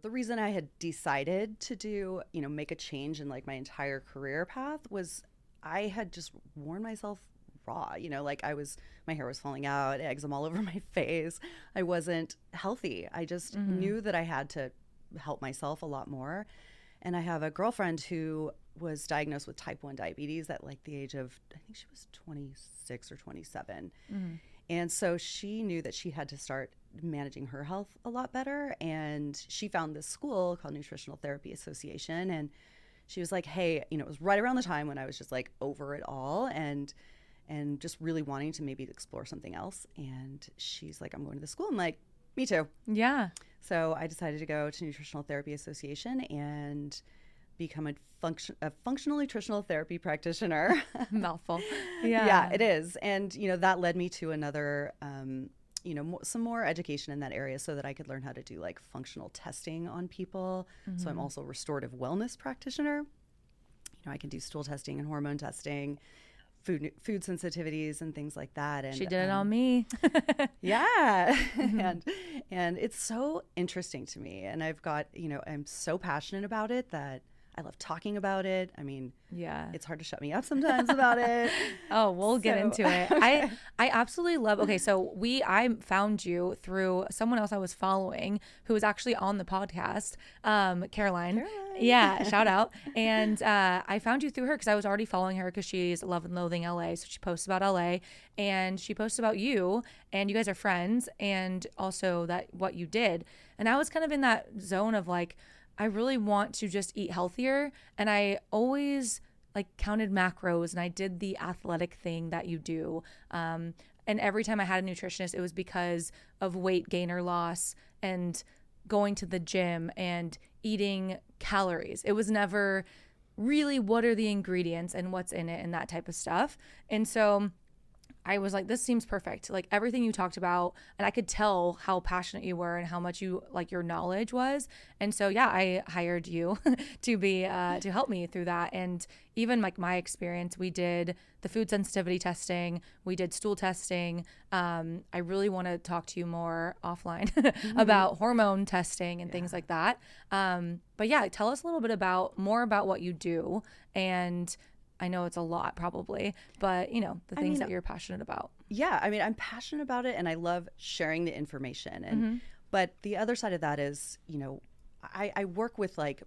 The reason I had decided to do, make a change in like my entire career path was I had just worn myself raw. My hair was falling out, eczema all over my face. I wasn't healthy. I just knew that I had to help myself a lot more. And I have a girlfriend who was diagnosed with type 1 diabetes at like the age of, I think she was 26 or 27. And so she knew that she had to start managing her health a lot better. And she found this school called Nutritional Therapy Association. And she was like, hey, it was right around the time when I was just like over it all and just really wanting to maybe explore something else. And she's like, I'm going to the school. I'm like, me too. Yeah. So I decided to go to Nutritional Therapy Association and become a functional nutritional therapy practitioner. Mouthful. Yeah, it is. And, that led me to another, some more education in that area so that I could learn how to do like functional testing on people. So I'm also a restorative wellness practitioner. I can do stool testing and hormone testing, food sensitivities and things like that. And she did it on me. Yeah. And it's so interesting to me. And I've got, I'm so passionate about it that I love talking about it. I mean, it's hard to shut me up sometimes about it. Oh, we'll get into it. I absolutely love. Okay, so I found you through someone else I was following who was actually on the podcast, Caroline. Yeah, shout out. And I found you through her because I was already following her because she's Love and Loathing LA. So she posts about LA and she posts about you and you guys are friends and also that what you did. And I was kind of in that zone of like, I really want to just eat healthier. And I always like counted macros and I did the athletic thing that you do. And every time I had a nutritionist, it was because of weight gain or loss and going to the gym and eating calories. It was never really what are the ingredients and what's in it and that type of stuff. And so I was like, this seems perfect. Like everything you talked about, and I could tell how passionate you were and how much you like your knowledge was. And so, yeah, I hired you to be, to help me through that. And even like my experience, we did the food sensitivity testing, we did stool testing. I really want to talk to you more offline about hormone testing and things like that. But yeah, tell us a little bit more about what you do. And I know it's a lot probably, but the things that you're passionate about. Yeah. I mean, I'm passionate about it and I love sharing the information. And, but the other side of that is, I work with like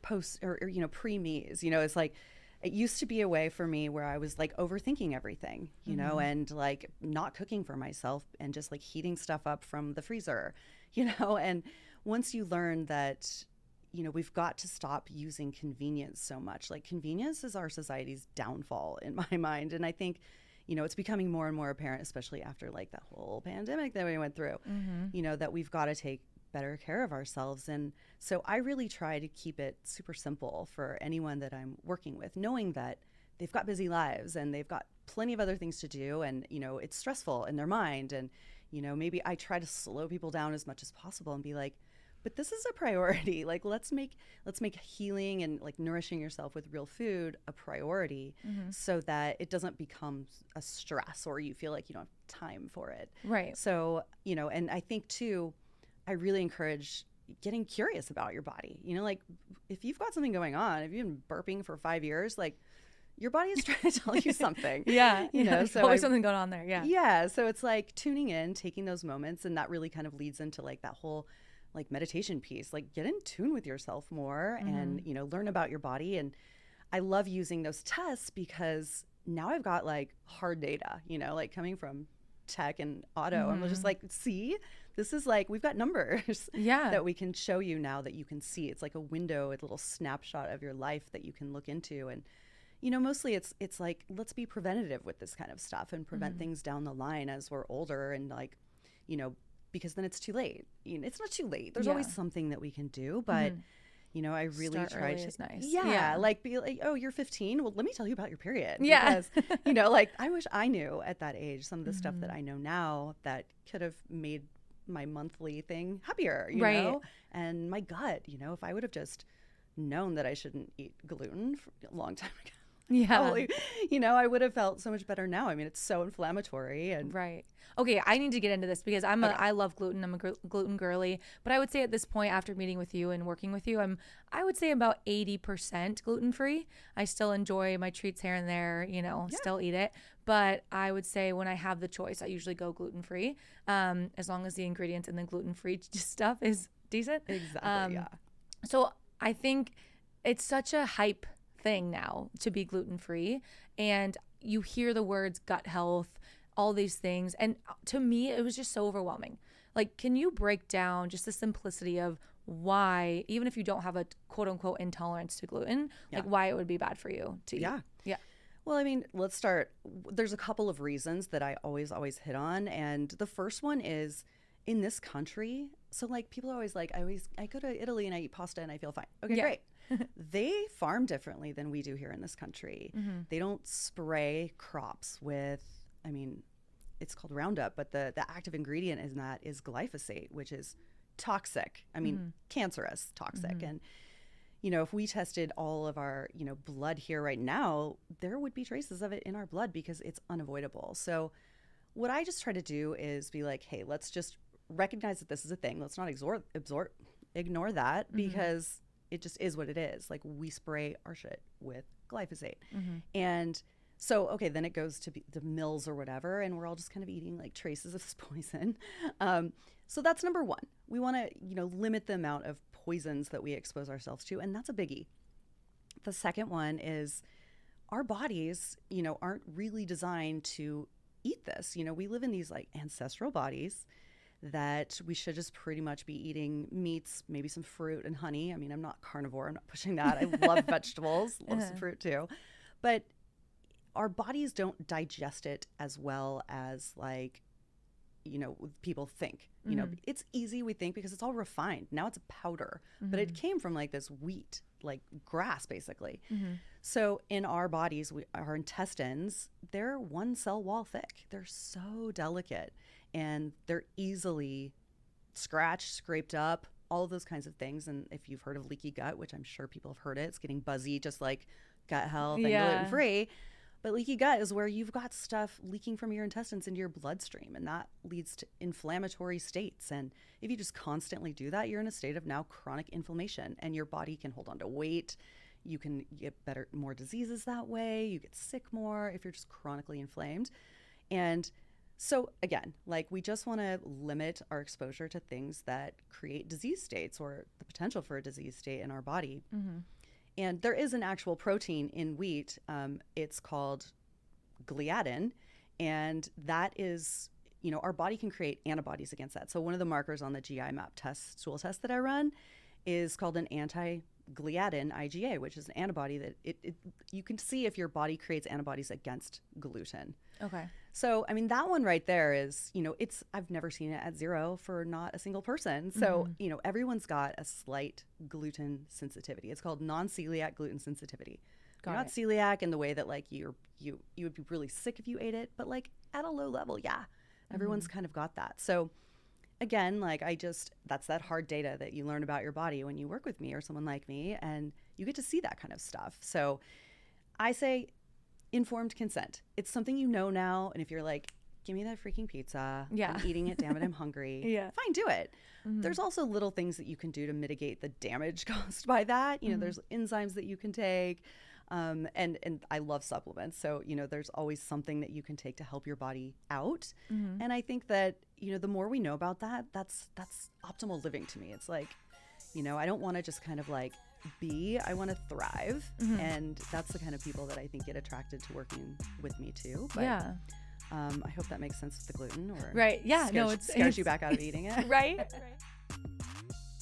post or pre-me's, it's like, it used to be a way for me where I was like overthinking everything, and like not cooking for myself and just like heating stuff up from the freezer, and once you learn that, we've got to stop using convenience so much. Like convenience is our society's downfall in my mind. And I think, it's becoming more and more apparent, especially after like that whole pandemic that we went through, that we've got to take better care of ourselves. And so I really try to keep it super simple for anyone that I'm working with, knowing that they've got busy lives and they've got plenty of other things to do. And, it's stressful in their mind. And, maybe I try to slow people down as much as possible and be like, but this is a priority. Like, let's make healing and like nourishing yourself with real food a priority so that it doesn't become a stress or you feel like you don't have time for it. Right. So, and I think too, I really encourage getting curious about your body. Like if you've got something going on, if you've been burping for 5 years, like your body is trying to tell you something. There's so always something going on there. Yeah. So it's like tuning in, taking those moments. And that really kind of leads into like that whole like meditation piece, like get in tune with yourself more and, learn about your body. And I love using those tests because now I've got like hard data, like coming from tech and auto. And we're just like, see, this is like, we've got numbers that we can show you now that you can see. It's like a window, a little snapshot of your life that you can look into. And, mostly it's like, let's be preventative with this kind of stuff and prevent things down the line as we're older and like, because then it's too late. It's not too late. There's always something that we can do, but I really try to. Is nice. Like be like, oh, you're 15. Well, let me tell you about your period. Yeah, because like I wish I knew at that age some of the stuff that I know now that could have made my monthly thing happier. You know, and my gut. If I would have just known that I shouldn't eat gluten a long time ago. Yeah. Probably, I would have felt so much better now. I mean, it's so inflammatory and right. Okay, I need to get into this because I love gluten. I'm a gluten girly, but I would say at this point, after meeting with you and working with you, I would say about 80% gluten free. I still enjoy my treats here and there, still eat it. But I would say when I have the choice, I usually go gluten free, as long as the ingredients in the gluten free stuff is decent. Exactly. Yeah. So I think it's such a hype thing now to be gluten free, and you hear the words gut health, all these things. And to me, it was just so overwhelming. Like, can you break down just the simplicity of why, even if you don't have a quote unquote intolerance to gluten, like why it would be bad for you to eat? Yeah. Well, I mean, let's start. There's a couple of reasons that I always hit on. And the first one is in this country. So like people are always like, I go to Italy and I eat pasta and I feel fine. Okay, great. They farm differently than we do here in this country. They don't spray crops with, I mean, it's called Roundup, but the active ingredient in that is glyphosate, which is toxic. I mean, cancerous, toxic. And, if we tested all of our, blood here right now, there would be traces of it in our blood because it's unavoidable. So what I just try to do is be like, hey, let's just recognize that this is a thing. Let's not ignore that because it just is what it is. Like we spray our shit with glyphosate. And so, okay, then it goes to the mills or whatever, and we're all just kind of eating like traces of this poison. So that's number one. We want to, limit the amount of poisons that we expose ourselves to, and that's a biggie. The second one is our bodies, aren't really designed to eat this. We live in these like ancestral bodies that we should just pretty much be eating meats, maybe some fruit and honey. I mean, I'm not carnivore. I'm not pushing that. I love vegetables, love some fruit too. But our bodies don't digest it as well as like, people think. It's easy, we think, because it's all refined. Now it's a powder, but it came from like this wheat, like grass, basically. So in our bodies, our intestines, they're one cell wall thick. They're so delicate and they're easily scratched, scraped up, all of those kinds of things. And if you've heard of leaky gut, which I'm sure people have heard it, it's getting buzzy, just like gut health and gluten free. But leaky gut is where you've got stuff leaking from your intestines into your bloodstream, and that leads to inflammatory states. And if you just constantly do that, you're in a state of now chronic inflammation, and your body can hold on to weight. You can get more diseases that way. You get sick more if you're just chronically inflamed. And so again, like we just want to limit our exposure to things that create disease states or the potential for a disease state in our body. And there is an actual protein in wheat. It's called gliadin. And that is, our body can create antibodies against that. So one of the markers on the GI map stool test that I run is called an anti-gliadin IgA, which is an antibody that you can see if your body creates antibodies against gluten. Okay. So, I mean, that one right there is, I've never seen it at zero for not a single person. So, everyone's got a slight gluten sensitivity. It's called non-celiac gluten sensitivity. You're not celiac in the way that like you would be really sick if you ate it, but like at a low level, everyone's kind of got that. So again, like that's that hard data that you learn about your body when you work with me or someone like me, and you get to see that kind of stuff. So I say informed consent. It's something you know now, and if you're like, give me that freaking pizza, I'm eating it, damn it, I'm hungry, fine, do it. There's also little things that you can do to mitigate the damage caused by that. There's enzymes that you can take, and I love supplements, so there's always something that you can take to help your body out. And I think that the more we know about that, that's optimal living to me. It's like, I don't want to just kind of like I want to thrive. And that's the kind of people that I think get attracted to working with me too. But, I hope that makes sense with the gluten, or right. Yeah. Scares you back out of eating it. Right.